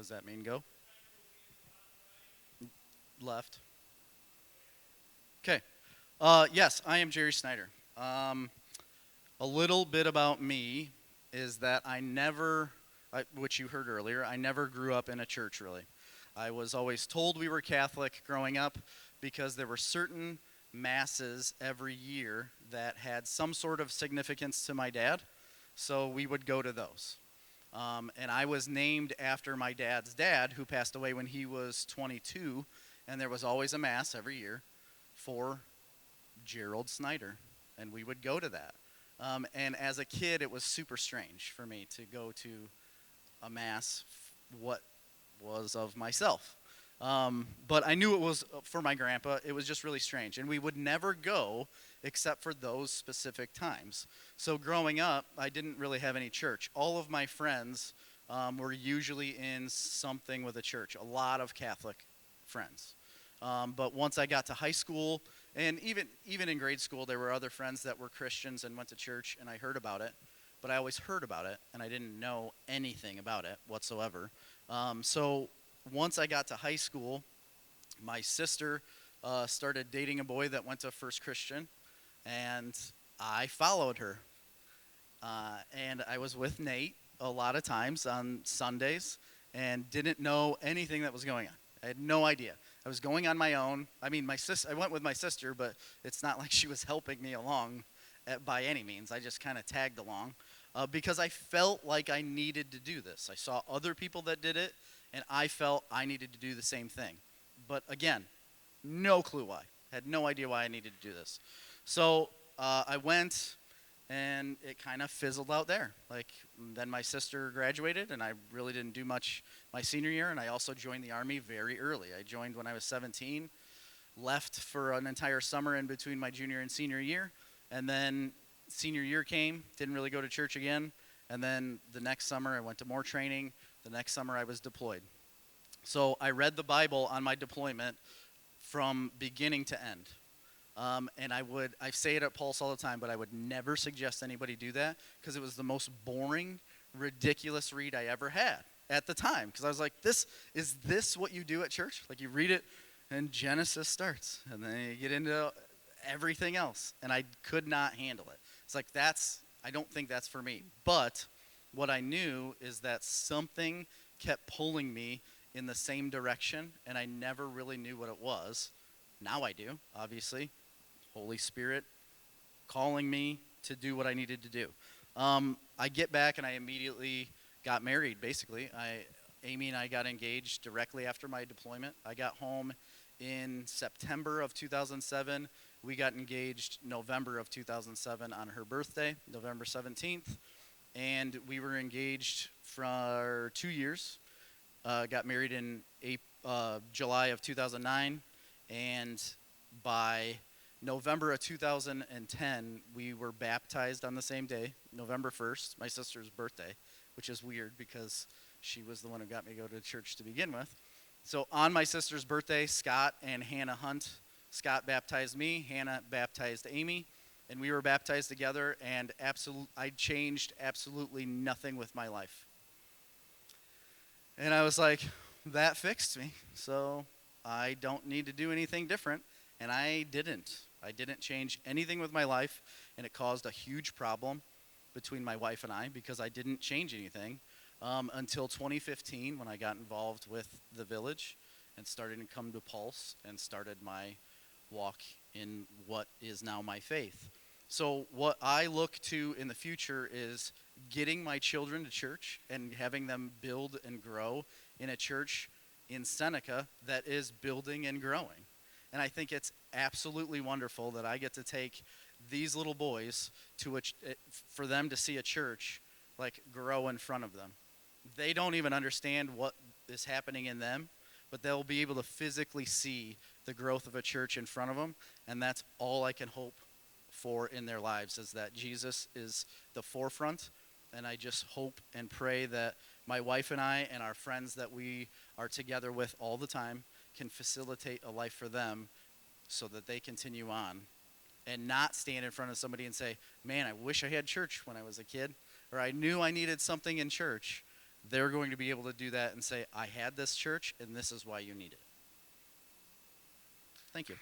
Does that mean go? Left. Okay. Yes, I am Jerry Snyder. Um, a little bit about me is that which you heard earlier, I never grew up in a church really. I was always told we were Catholic growing up because there were certain masses every year that had some sort of significance to my dad, so we would go to those. And I was named after my dad's dad, who passed away when he was 22, and there was always a mass every year for Gerald Snyder, and we would go to that. And as a kid, it was super strange for me to go to a mass, what was of myself. But I knew it was for my grandpa. It was just really strange. And we would never go except for those specific times. So growing up, I didn't really have any church. All of my friends were usually in something with a church, a lot of Catholic friends. But once I got to high school, and even in grade school, there were other friends that were Christians and went to church, and I heard about it. But I always heard about it, and I didn't know anything about it whatsoever. So once I got to high school, my sister started dating a boy that went to First Christian, and I followed her. And I was with Nate a lot of times on Sundays and didn't know anything that was going on. I had no idea. I was going on my own. I mean, I went with my sister, but it's not like she was helping me along by any means. I just kind of tagged along because I felt like I needed to do this. I saw other people that did it, and I felt I needed to do the same thing. But again, no clue why. Had no idea why I needed to do this. So I went, and it kind of fizzled out there. Like, then my sister graduated, and I really didn't do much my senior year, and I also joined the Army very early. I joined when I was 17, left for an entire summer in between my junior and senior year, and then senior year came, didn't really go to church again, and then the next summer I went to more training. The next summer I was deployed. So I read the Bible on my deployment from beginning to end. And I say it at Pulse all the time, but I would never suggest anybody do that because it was the most boring, ridiculous read I ever had at the time. Because I was like, is this what you do at church? Like, you read it and Genesis starts, and then you get into everything else. And I could not handle it. It's like, I don't think that's for me. But what I knew is that something kept pulling me in the same direction, and I never really knew what it was. Now I do, obviously. Holy Spirit calling me to do what I needed to do. I get back, and I immediately got married, basically. Amy and I got engaged directly after my deployment. I got home in September of 2007. We got engaged November of 2007 on her birthday, November 17th. And we were engaged for 2 years. Got married in July of 2009. And by November of 2010, we were baptized on the same day, November 1st, my sister's birthday, which is weird because she was the one who got me to go to church to begin with. So on my sister's birthday, Scott and Hannah Hunt, Scott baptized me, Hannah baptized Amy, and we were baptized together, and I changed absolutely nothing with my life. And I was like, that fixed me, so I don't need to do anything different. And I didn't. I didn't change anything with my life, and it caused a huge problem between my wife and I because I didn't change anything until 2015 when I got involved with the village and started to come to Pulse and started my walk in what is now my faith. So what I look to in the future is getting my children to church and having them build and grow in a church in Seneca that is building and growing. And I think it's absolutely wonderful that I get to take these little boys for them to see a church like grow in front of them. They don't even understand what is happening in them, but they'll be able to physically see the growth of a church in front of them, and that's all I can hope for in their lives, is that Jesus is the forefront. And I just hope and pray that my wife and I and our friends that we are together with all the time can facilitate a life for them so that they continue on and not stand in front of somebody and say, man, I wish I had church when I was a kid, or I knew I needed something in church. they're going to be able to do that and say, I had this church, and this is why you need it. Thank you.